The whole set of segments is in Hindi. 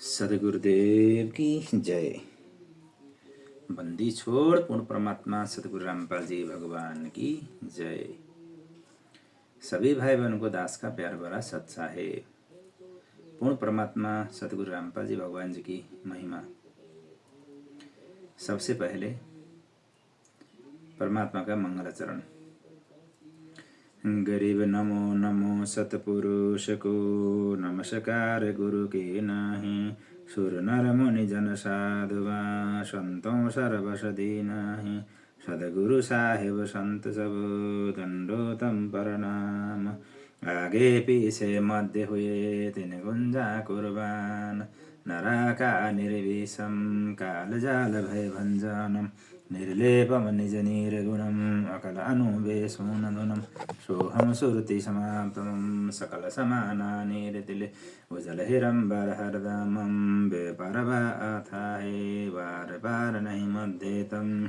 सदगुरुदेव की जय। बंदी छोड़ पूर्ण परमात्मा सदगुरु रामपाल जी भगवान की जय। सभी भाई बहनों को दास का प्यार भरा सत्सा है। पूर्ण परमात्मा सदगुरु रामपाल जी भगवान जी की महिमा। सबसे पहले परमात्मा का मंगलाचरण। गरीब नमो नमो सतपुरुष को, नमस्कार गुरु के नाही। सुर नर मुनि जन साधुआ, संतों सर्वसदी नाही। सदगुरु साहेब संत सब, दंडोतम प्रणाम। आगे पीछे मध्य हुए तीन गुंजा कुर्बान। नराका निर्विषम, काल जाल भय भंजनम। निर्लेपम निज निर्गुणम, अकल अनुवेशून धुनम। सोहम सुरति समाप्तम, सकल समाना निर्तिले। उजल हिरंबर हरदमम, बेपरवा अथाहे बार बार नहीं मध्येतम।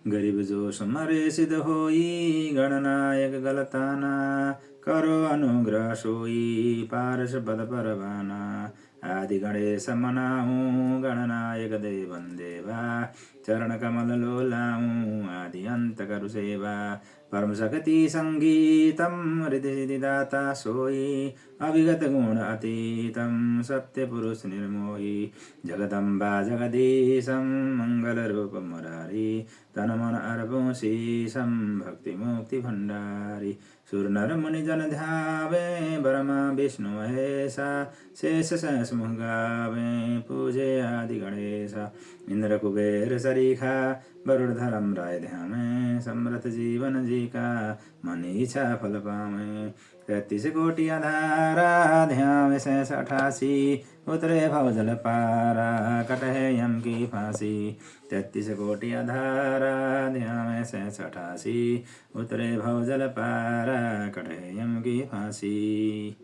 गरीब जो सुमरे सिद्ध होई, गणनायक गलताना। करो अनुग्रह सोई, पारस पद परवाना। आदि गणेश मनाऊं, गणनायक देवन देवा। चरण कमल लोलाऊं, आदि अंत करु सेवा। परम शक्ति संगीतम, रिद्धि सिद्धि दाता सोई। अभिगत गुण अतीतम, सत्य पुरुष निर्मोही। जगदम्बा जगदीशम, मंगल रूप मुरारी। तन मन अर्पण शीशम, भक्ति मुक्ति भंडारी। सुर नर मुनि जन ध्यावे, ब्रह्मा विष्णु महेशा। शेष सहस मुख गावे, पूजे आदि गणेशा। इंद्र कुबेर सरीखा, वरुण धर्म राय ध्यामे। समृत जीवन जी का, मन इच्छा फल पावे। 33 कोटि आधारा, ध्यान शेष 88। उतरे भव जल पारा, कटहे यम की फांसी। 33 कोटि आधारा, ध्यान शेष 88। उतरे भव जल पारा, कटहे यम की फांसी।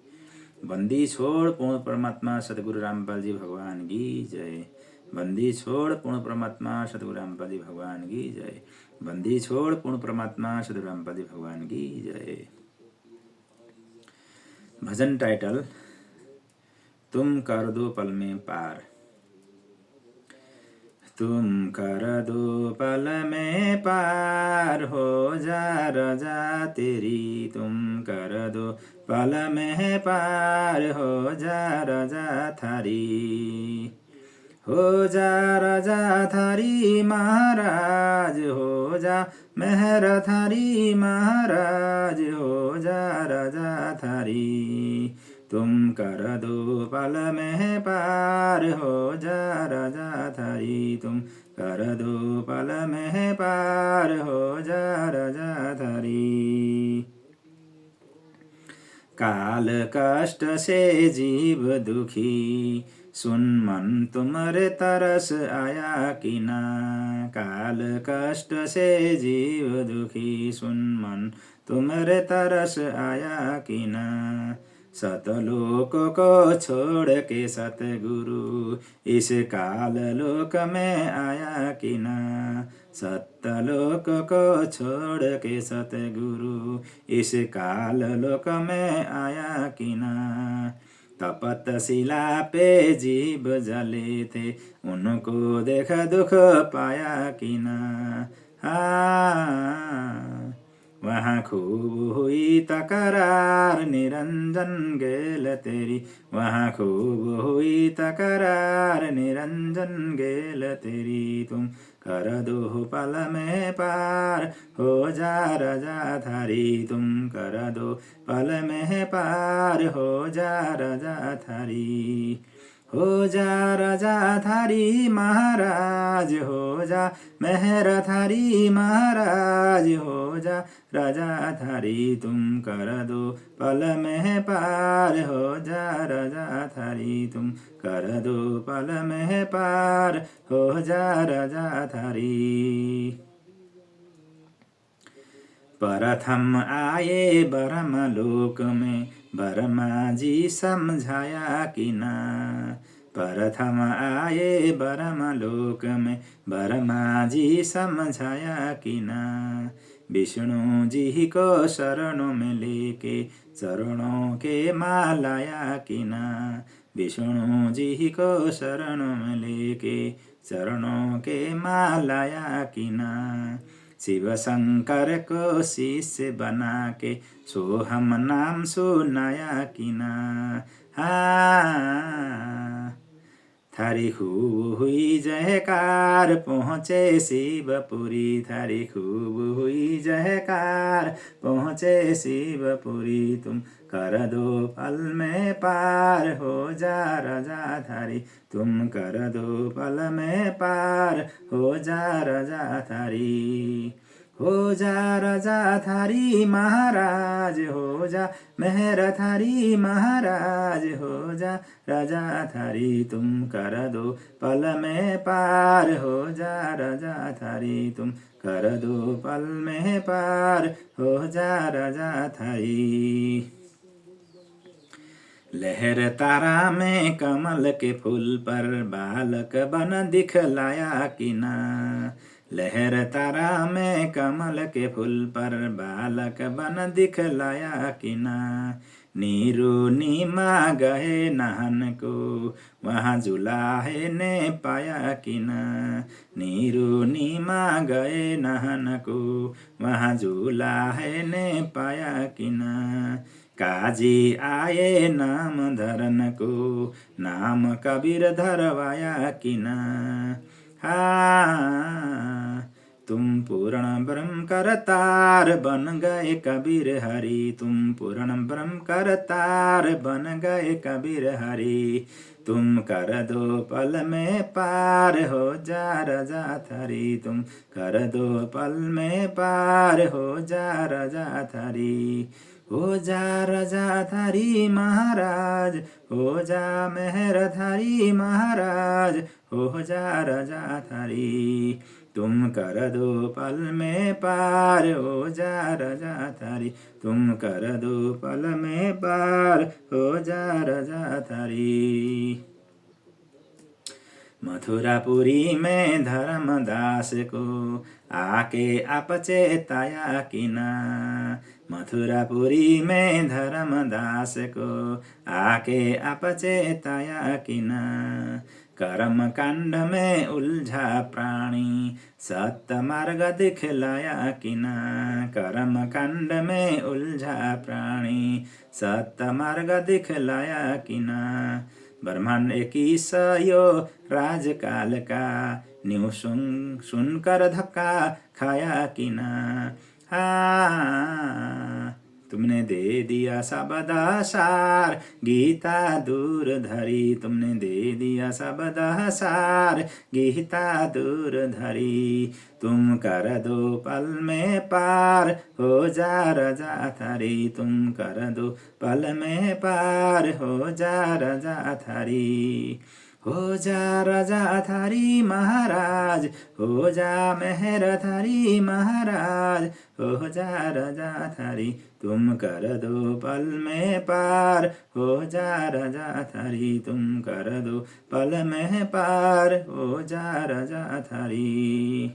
बंदी छोड़ पूर्ण परमात्मा सदगुरु रामपाल जी भगवान की जय। बंदी छोड़ पूर्ण परमात्मा सदगुरु रामपाल जी भगवान की जय। बंदी छोड़ पूर्ण परमात्मा सदगुरु रामपाल जी भगवान की जय। भजन टाइटल, तुम कर दो पल में पार। तुम कर दो पल में पार, हो जा रजा तेरी। तुम कर दो पल में पार, हो जा रजा थारी। हो जा रजा थारी महाराज, हो जा मेहर थारी महाराज। हो जा रजा थारी। तुम कर दो पल में पार, हो जा रजा थारी। तुम कर दो पल में पार, हो जा रजा थारी। काल कष्ट से जीव दुखी, सुन मन तुम्हारे तरस आया कि ना। काल कष्ट से जीव दुखी, सुन मन तुम्हारे तरस आया कि ना। सतलोक को छोड़ के सतगुरु, इस काल लोक में आया कि ना। सतलोक को छोड़ के सतगुरु, इस काल लोक में आया कि ना। तपतशिला पे जीव जले थे, उनको देख दुख पाया कि ना। वहाँ खूब हुई तकरार, निरंजन गेल तेरी। वहाँ खूब हुई तकरार, निरंजन गेल तेरी। तुम कर दो पल में पार, हो जा रजा थारी। तुम कर दो पल में पार, हो जा रजा थारी। हो जा रजा थारी महाराज, हो जा मेहर थारी महाराज। हो जा रजा थारी। तुम कर दो पल में पार, हो जा रजा थारी। तुम कर दो पल में पार, हो जा रजा थारी। प्रथम आए ब्रह्मलोक में, ब्रह्मा जी समझाया कि ना। प्रथम आए ब्रह्मलोक में, ब्रह्मा जी समझाया कि ना। विष्णु जी को शरणों में लेके चरणों के मालाया किना। विष्णु जी को शरणों में लेके चरणों के मालाया किना। शिव शंकर को शिष्य बना के सोहम नाम सुनाया किना। थारी खूब हुई जयकार पहुँचे शिवपुरी। थारी खूब हुई जयकार पहुँचे शिवपुरी। तुम कर दो पल में पार हो जा राजा थारी। तुम कर दो पल में पार हो जा राजा थारी। हो जा राजा थारी महाराज हो जा मेहर थारी महाराज हो जा राजा थारी। तुम कर दो पल में पार हो जा राजा थारी। तुम कर दो पल में पार हो जा राजा थारी। लहर तारा में कमल के फूल पर बालक बन दिखलाया किना। लहर तारा में कमल के फूल पर बालक बन दिखलाया किना। नीरू नीमा गए नहन को वहाँ झुलाहे ने पाया किना। नीरू नीमा गए नहन को वहाँ झुलाहे ने पाया किना। काजी आए नाम धरन को नाम कबीर धरवाया किना। तुम पूर्ण ब्रह्म करतार बन गए कबीर हरि। तुम पूर्ण ब्रह्म करतार बन गए कबीर हरि। तुम कर दो पल में पार हो जा राजा थारी। तुम कर दो पल में पार हो जा राजा थारी। हो जा राजा थारी महाराज हो जा मेहर थारी महाराज हो जा राजा थारी। तुम कर दो पल में पार हो जा राजा थारी। तुम कर दो पल में पार हो जा राजा थारी। मथुरापुरी में धर्मदास को आके आप चेताया किना। मथुरापुरी में धर्मदास को आके आप चेताया किना। कर्म कांड में उलझा प्राणी सत्य मार्ग दिखलाया किना। कर्म कांड में उलझा प्राणी सत्य मार्ग दिखलाया किना। ब्रह्मांड एकीस यो राजकाल का न्यू सुनकर धक्का खाया किना। तुमने दे दिया सबदा सार गीता दूर धरी। तुमने दे दिया सबदा सार गीता दूर धरी। तुम कर दो पल में पार हो जा राजा थारी। तुम कर दो पल में पार हो जा राजा थारी। हो जा राजा थारी महाराज हो जा मेहर थारी महाराज हो जा राजा थारी। तुम कर दो पल में पार हो जा राजा थारी। तुम कर दो पल में पार हो जा राजा थारी।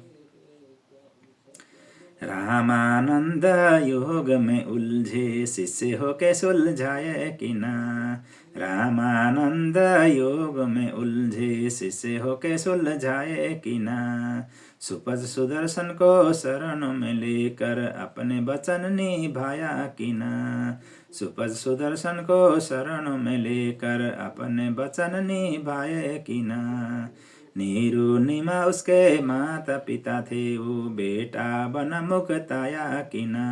रामानंद योग में उलझे शिष्य होके सुलझाए किना। रामानंद योग में उलझे शिष्य होके सुलझाए किना। सुपज सुदर्शन को शरण में लेकर अपने वचन निभाया किना। सुपज सुदर्शन को शरण में लेकर अपने वचन निभाए किना। नीरू नीमा उसके माता पिता थे वो बेटा बन मुक्ताया किना।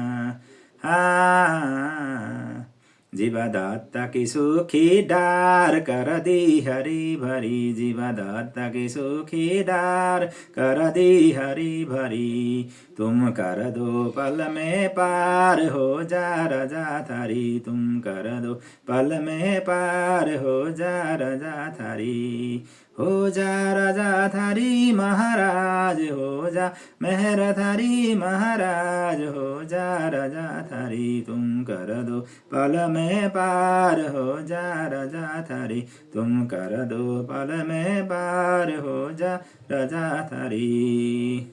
जीवा दत्ता की सुखी डार कर दी हरी भरी। जीवा दत्ता की सुखी डार कर दी हरी भरी। तुम कर दो पल में पार हो जा राजा थारी। तुम कर दो पल में पार हो जा राजा थारी। हो जा राजा थारी महाराज हो जा मेहर थारी महाराज हो जा राजा थारी। तुम कर दो पल में पार हो जा राजा थारी। तुम कर दो पल में पार हो जा राजा थारी।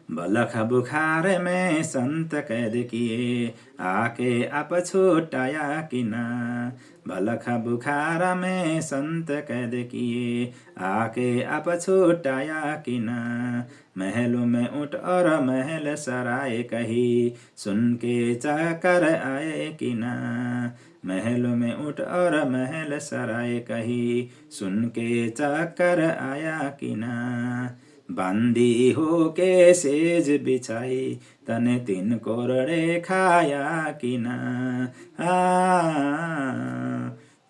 बलख बुखार में संत कैद किए, आके आप छुटाया किन। बलख बुखार में संत कैद किए, आके आप छुटाया किन। महलों में ऊँट और महल सराय कही, सुन के चक्कर आए किन। महलों में ऊँट और महल सराय कही, सुन के चक्कर आया किन। बंदी हो के सेज बिछाई, तने 3 कोरड़े खाया किन।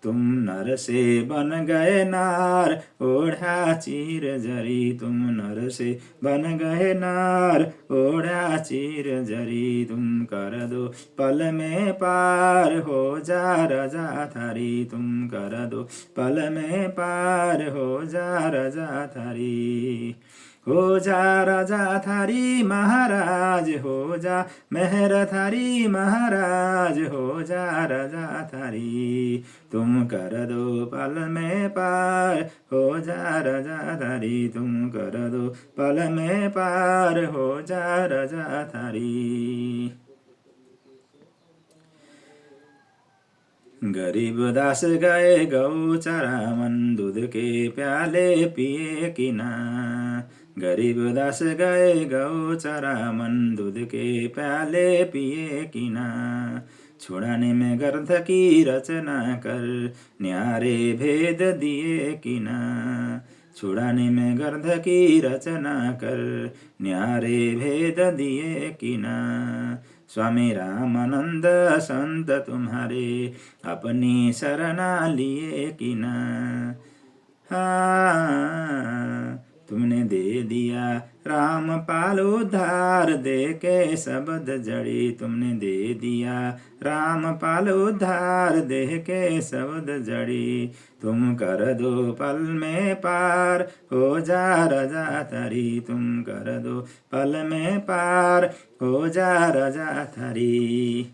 तुम नर से बन गए नार, ओढ़ा चीर जरी। तुम नर से बन गए नार, ओढ़ा चीर जरी। तुम कर दो पल में पार, हो जा रजा थारी। तुम कर दो पल में पार, हो जा रजा थारी। हो जा राजा थारी महाराज, हो जा मेहर थारी महाराज, हो जा राजा थारी। तुम कर दो पल में पार, हो जा राजा थारी। तुम कर दो पल में पार, हो जा राजा थारी। गरीब दास गए गौ चरावन, दूध के प्याले पिए किन। गरीब दास गए गौ चरावन, दूध के प्याले पिए किन। छुड़ाने में गर्ध की रचना कर, न्यारे भेद दिए किन। छुड़ाने में गर्ध की रचना कर, न्यारे भेद दिए किन। स्वामी रामानंद संत तुम्हारे, अपनी शरणा लिए किन। तुमने दे दिया रामपाल उद्धार, दे के शब्द जड़ी। तुमने दे दिया रामपाल उद्धार, दे के शब्द जड़ी। तुम कर दो पल में पार, हो जा रजा थारी। तुम कर दो पल में पार, हो जा रजा थारी।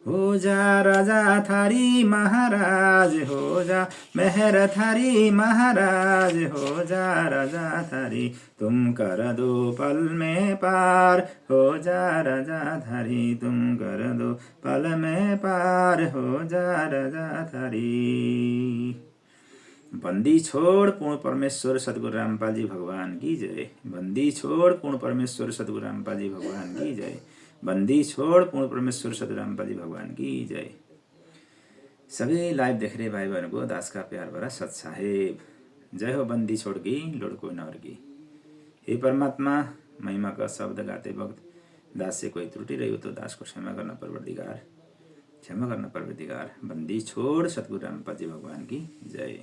हो जा राजा थारी महाराज, हो जा मेहर थारी महाराज, हो जा राजा थारी। तुम कर दो पल में पार, हो जा राजा थारी। तुम कर दो पल में पार, हो जा राजा थारी। बंदी छोड़ पूर्ण परमेश्वर सद्गुरु रामपाल जी भगवान की जय। बंदी छोड़ पूर्ण परमेश्वर सद्गुरु रामपाल जी भगवान की जय। बंदी छोड़ पूर्ण परमेश्वर सद्गुरु रामपाल जी भगवान की जय। सभी लाइव देख रहे भाई बहनों को दास का प्यार भरा सत साहेब। जय हो बंदी छोड़ की लोड़ कोई नवर की। हे परमात्मा, महिमा का शब्द गाते वक्त दास से कोई त्रुटि रही हो तो दास को क्षमा करना परवरदिगार, क्षमा करना परवरदिगार। बंदी छोड़ सतगुरु रामपाल जी भगवान की जय।